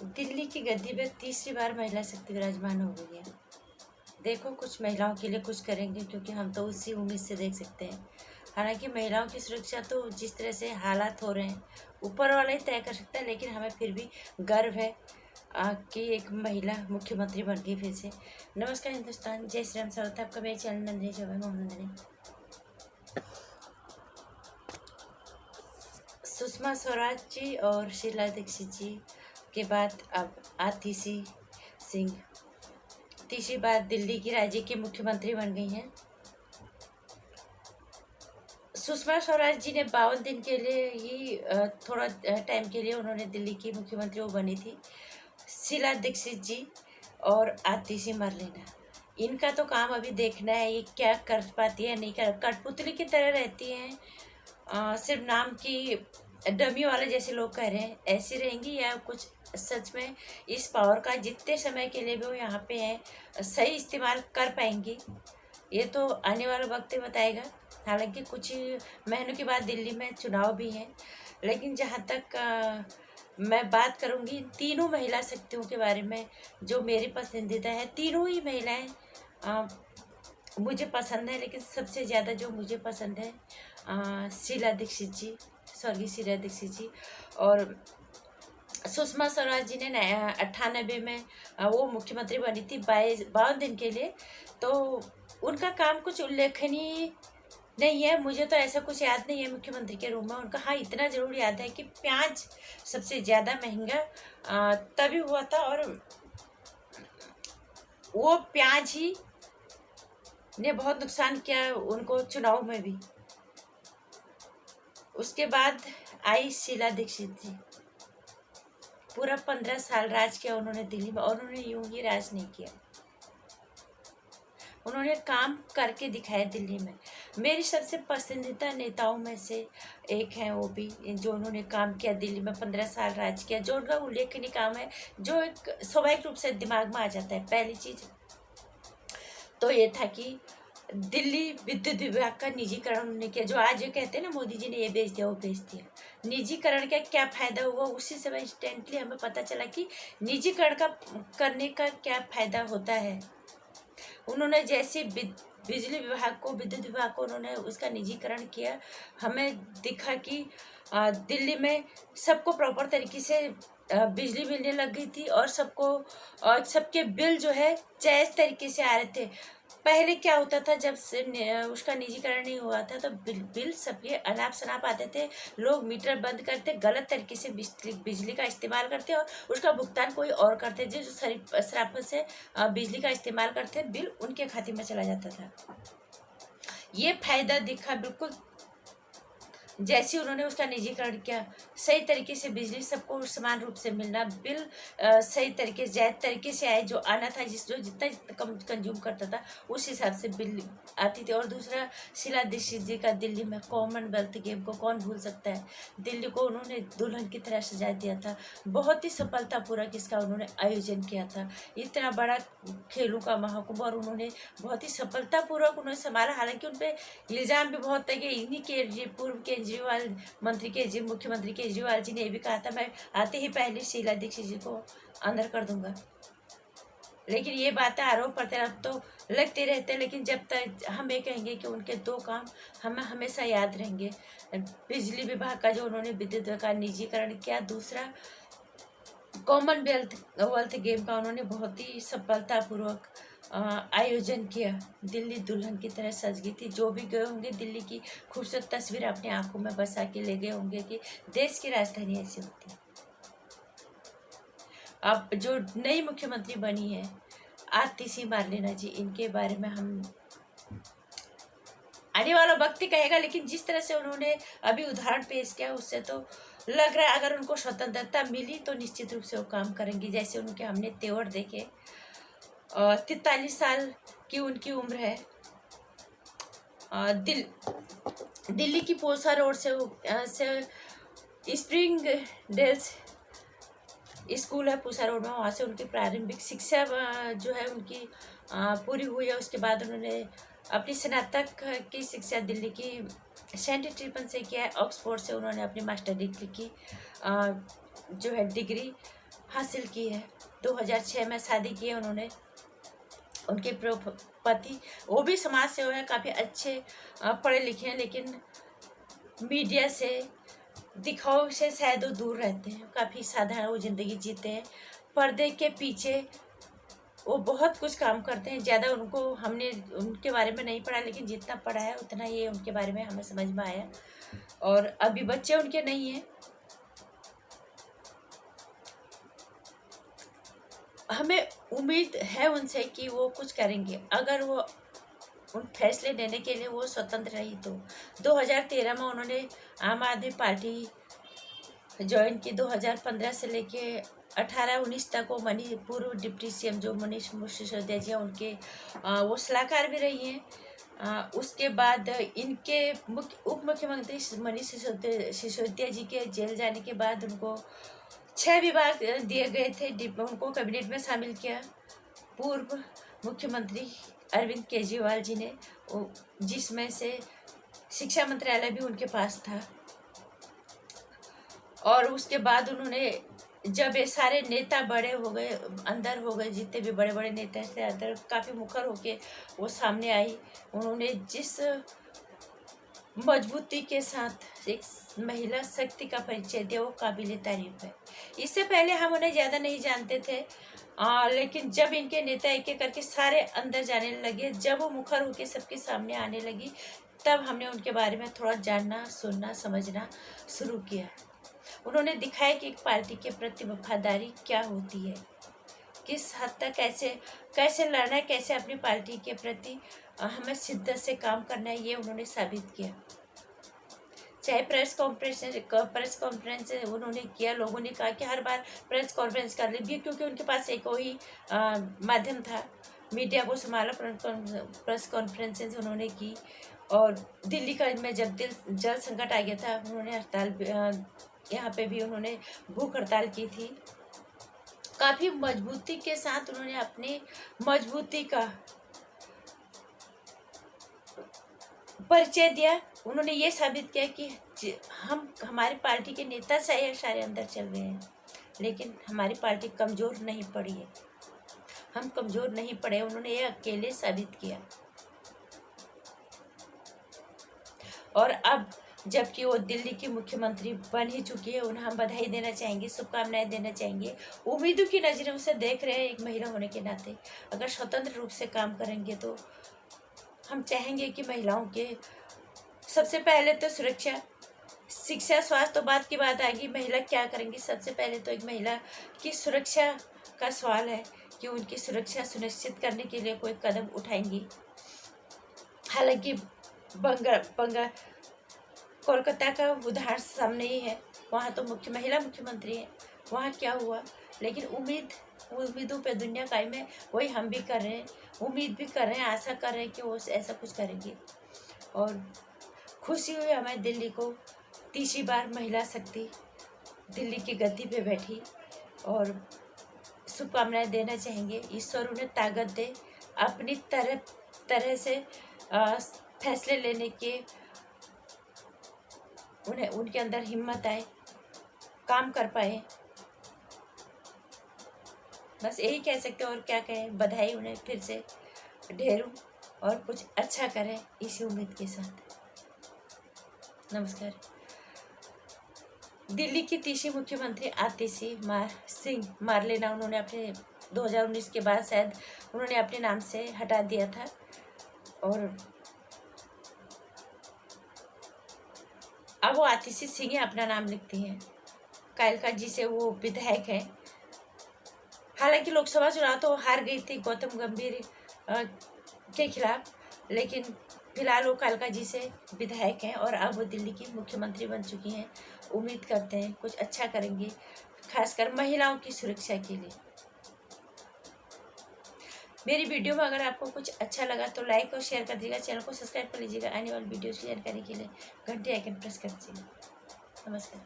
दिल्ली की गद्दी पर तीसरी बार महिला शक्ति विराजमान हो गई है। देखो, कुछ महिलाओं के लिए कुछ करेंगे, क्योंकि हम तो उसी उम्मीद से देख सकते हैं। हालांकि महिलाओं की सुरक्षा तो जिस तरह से हालात हो रहे हैं, ऊपर वाला ही तय कर सकता है, लेकिन हमें फिर भी गर्व है कि एक महिला मुख्यमंत्री बन गई फिर से। नमस्कार हिंदुस्तान, जय श्री राम। स्वागत है आपका मेरे चैनल नंदिनी जो है मोहनंदिनी। सुषमा स्वराज जी और शीला दीक्षित जी के बाद अब आतिशी सिंह तीसरी बार दिल्ली की राज्य की मुख्यमंत्री बन गई हैं। सुषमा स्वराज जी ने 52 दिन के लिए ही थोड़ा टाइम के लिए उन्होंने दिल्ली की मुख्यमंत्री वो बनी थी। शीला दीक्षित जी और आतिशी मरलेना, इनका तो काम अभी देखना है, ये क्या कर पाती है नहीं कर। कठपुतली की तरह रहती हैं, सिर्फ नाम की डमी वाले जैसे लोग कह रहे हैं, ऐसी रहेंगी या कुछ सच में इस पावर का जितने समय के लिए भी वो यहाँ पे हैं सही इस्तेमाल कर पाएंगी, ये तो आने वाला वक्त ही बताएगा। हालांकि कुछ महीनों के बाद दिल्ली में चुनाव भी हैं, लेकिन जहाँ तक मैं बात करूँगी इन तीनों महिला शक्तियों के बारे में जो मेरी पसंदीदा है। तीनों ही महिलाएं मुझे पसंद है, लेकिन सबसे ज़्यादा जो मुझे पसंद है शीला दीक्षित जी, स्वर्गीय शीला दीक्षित जी। और सुषमा स्वराज जी ने 98 में वो मुख्यमंत्री बनी थी 52 दिन के लिए, तो उनका काम कुछ उल्लेखनीय नहीं है। मुझे तो ऐसा कुछ याद नहीं है मुख्यमंत्री के रूप में उनका। हाँ, इतना ज़रूर याद है कि प्याज सबसे ज़्यादा महंगा तभी हुआ था, और वो प्याज ही ने बहुत नुकसान किया उनको चुनाव में भी। उसके बाद आई शीला दीक्षित जी, पूरा 15 साल राज किया उन्होंने दिल्ली में, और उन्होंने यूं ही राज नहीं किया, उन्होंने काम करके दिखाया दिल्ली में। मेरी सबसे पसंदीदा नेताओं में से एक हैं वो भी, जो उन्होंने काम किया दिल्ली में, 15 साल राज किया, जो उनका उल्लेखनीय काम है, जो एक स्वाभाविक रूप से दिमाग में आ जाता है। पहली चीज तो ये था कि दिल्ली विद्युत विभाग का निजीकरण उन्होंने किया। जो आज ये कहते हैं ना मोदी जी ने ये बेच दिया वो बेच दिया, निजीकरण का क्या फायदा हुआ, उसी समय इंस्टेंटली हमें पता चला कि निजीकरण का करने का क्या फायदा होता है। उन्होंने जैसे बिजली विभाग को, विद्युत विभाग को उन्होंने उसका निजीकरण किया, हमें दिखा कि दिल्ली में सबको प्रॉपर तरीके से बिजली मिलने लग गई थी, और सबके बिल जो है जायज़ तरीके से आ रहे थे। पहले क्या होता था, जब से उसका निजीकरण नहीं हुआ था तो बिल सबके अनाप शनाप आते थे, लोग मीटर बंद करते, गलत तरीके से बिजली का इस्तेमाल करते और उसका भुगतान कोई और करते, जो शराफत से बिजली का इस्तेमाल करते, बिल उनके खाते में चला जाता था। ये फायदा दिखा बिल्कुल जैसे उन्होंने उसका निजीकरण किया। सही तरीके से बिजली सबको समान रूप से मिलना, बिल सही तरीके से जायज़ तरीके से आए, जो आना था जो जितना कम कंज्यूम करता था उस हिसाब से बिल आती थी। और दूसरा, शीला दीक्षित जी का दिल्ली में कॉमनवेल्थ गेम को कौन भूल सकता है। दिल्ली को उन्होंने दुल्हन की तरह सजा दिया था, बहुत ही सफलतापूर्वक इसका उन्होंने आयोजन किया था। इतना बड़ा खेलों का महाकुंभ, और उन्होंने बहुत ही सफलतापूर्वक उन्होंने संभाला। हालांकि उन पर इल्ज़ाम भी बहुत है कि इन्हीं के पूर्व केजरीवाल मुख्यमंत्री केजरीवाल जी ने भी कहा था, मैं आते ही पहले शीला दीक्षित जी को अंदर कर दूंगा। लेकिन ये बातें आरोप प्रत्यारोप तो लगते रहते हैं, लेकिन जब तक हम ये कहेंगे कि उनके दो काम हमें हमेशा याद रहेंगे। बिजली विभाग का जो उन्होंने विद्युत का निजीकरण किया, दूसरा कॉमनवेल्थ गेम का उन्होंने बहुत ही सफलतापूर्वक आयोजन किया। दिल्ली दुल्हन की तरह सज गई थी। जो भी गए होंगे दिल्ली की खूबसूरत तस्वीर अपनी आंखों में बसा के ले गए होंगे कि देश की राजधानी ऐसी होती है। अब जो नई मुख्यमंत्री बनी है आतिशी मरलेना जी, इनके बारे में हम आने वाला वक्त ही कहेगा, लेकिन जिस तरह से उन्होंने अभी उदाहरण पेश किया उससे तो लग रहा है अगर उनको स्वतंत्रता मिली तो निश्चित रूप से वो काम करेंगी। जैसे उनके हमने तेवर देखे, 43 साल की उनकी उम्र है। दिल्ली की पोसा रोड से स्प्रिंग डेल्स स्कूल है पूसा रोड में, वहाँ से उनकी प्रारंभिक शिक्षा जो है उनकी पूरी हुई है। उसके बाद उन्होंने अपनी स्नातक की शिक्षा दिल्ली की सेंट स्टीफन से किया है। ऑक्सफोर्ड से उन्होंने अपनी मास्टर डिग्री की जो है डिग्री हासिल की है। 2006 में शादी की है उन्होंने। उनके पति वो भी समाज सेवा है, काफ़ी अच्छे पढ़े लिखे हैं, लेकिन मीडिया से दिखाव से शायद वो दूर रहते हैं। काफ़ी साधारण वो ज़िंदगी जीते हैं। पर्दे के पीछे वो बहुत कुछ काम करते हैं। ज़्यादा हमने उनके बारे में नहीं पढ़ा, लेकिन जितना पढ़ा है उतना ये उनके बारे में हमें समझ में आया। और अभी बच्चे उनके नहीं हैं। हमें उम्मीद है उनसे कि वो कुछ करेंगे, अगर वो उन फैसले लेने के लिए वो स्वतंत्र रही तो। 2013 में उन्होंने आम आदमी पार्टी ज्वाइन की। 2015 से लेके 18-19 तक वो पूर्व डिप्टी सीएम जो मनीष सिसोदिया जी हैं उनके वो सलाहकार भी रही हैं। उसके बाद इनके उप मुख्यमंत्री मनीष सिसोदिया जी के जेल जाने के बाद उनको 6 विभाग दिए गए थे। उनको कैबिनेट में शामिल किया पूर्व मुख्यमंत्री अरविंद केजरीवाल जी ने, जिसमें से शिक्षा मंत्रालय भी उनके पास था। और उसके बाद उन्होंने, जब ये सारे नेता बड़े हो गए, अंदर हो गए, जितने भी बड़े बड़े नेता थे अंदर काफ़ी मुखर होके वो सामने आई। उन्होंने जिस मजबूती के साथ एक महिला शक्ति का परिचय दिया वो काबिल तारीफ है। इससे पहले हम उन्हें ज़्यादा नहीं जानते थे, लेकिन जब इनके नेता एक एक करके सारे अंदर जाने लगे, जब वो मुखर होके सबके सामने आने लगी, तब हमने उनके बारे में थोड़ा जानना, सुनना, समझना शुरू किया। उन्होंने दिखाया कि एक पार्टी के प्रति वफादारी क्या होती है, किस हद तक कैसे लड़ना है, कैसे अपनी पार्टी के प्रति हमें शिद्दत से काम करना है, ये उन्होंने साबित किया। चाहे प्रेस कॉन्फ्रेंस उन्होंने किया, लोगों ने कहा कि हर बार प्रेस कॉन्फ्रेंस कर ली, क्योंकि उनके पास एक ही माध्यम था मीडिया को संभाला। प्रेस कॉन्फ्रेंसेज उन्होंने की। और दिल्ली का में जब जल संकट आ गया था, उन्होंने हड़ताल, यहाँ पे भी उन्होंने भूख हड़ताल की थी। काफ़ी मजबूती के साथ उन्होंने अपनी मजबूती का परिचय दिया। उन्होंने ये साबित किया कि हमारी पार्टी के नेता सारे अंदर चल रहे हैं, लेकिन हमारी पार्टी कमज़ोर नहीं पड़ी है, हम कमज़ोर नहीं पड़े। उन्होंने ये अकेले साबित किया। और अब जबकि वो दिल्ली की मुख्यमंत्री बन ही चुकी है, उन्हें हम बधाई देना चाहेंगे, शुभकामनाएं देना चाहेंगे। उम्मीदों की नज़रों से देख रहे हैं एक महिला होने के नाते। अगर स्वतंत्र रूप से काम करेंगे तो हम चाहेंगे कि महिलाओं के सबसे पहले तो सुरक्षा, शिक्षा, स्वास्थ्य तो बात की बात आएगी, महिला क्या करेंगी। सबसे पहले तो एक महिला की सुरक्षा का सवाल है कि उनकी सुरक्षा सुनिश्चित करने के लिए कोई कदम उठाएंगी। हालांकि कोलकाता का उदाहरण सामने ही है, वहाँ तो महिला मुख्यमंत्री है, वहाँ क्या हुआ। लेकिन उम्मीदों पे दुनिया कायम है, वही हम भी कर रहे हैं, उम्मीद भी कर रहे हैं, आशा कर रहे हैं कि वो ऐसा कुछ करेंगे। और खुशी हुई हमें दिल्ली को तीसरी बार महिला शक्ति दिल्ली की गद्दी पे बैठी। और शुभकामनाएं देना चाहेंगे, ईश्वर उन्हें ताकत दे, अपनी तरह से फैसले लेने के उनके अंदर हिम्मत आए, काम कर पाए। बस यही कह सकते हैं, और क्या कहें। बधाई उन्हें फिर से ढेरों, और कुछ अच्छा करें इसी उम्मीद के साथ। नमस्कार। दिल्ली की तीसरी मुख्यमंत्री आतिशी सिंह मारलेना, उन्होंने अपने 2019 के बाद शायद उन्होंने अपने नाम से हटा दिया था। और अब वो आतिशी सिंह ही अपना नाम लिखती हैं। कालका जी से वो विधायक हैं। हालांकि लोकसभा चुनाव तो हार गई थी गौतम गंभीर के खिलाफ, लेकिन फिलहाल वो कालका जी से विधायक हैं और अब वो दिल्ली की मुख्यमंत्री बन चुकी हैं। उम्मीद करते हैं कुछ अच्छा करेंगे, खासकर महिलाओं की सुरक्षा के लिए। मेरी वीडियो में अगर आपको कुछ अच्छा लगा तो लाइक और शेयर कर दीजिएगा, चैनल को सब्सक्राइब कर लीजिएगा, आने वाली वीडियोज़ की जानकारी के लिए घंटे आइकन प्रेस कर दीजिएगा। नमस्कार।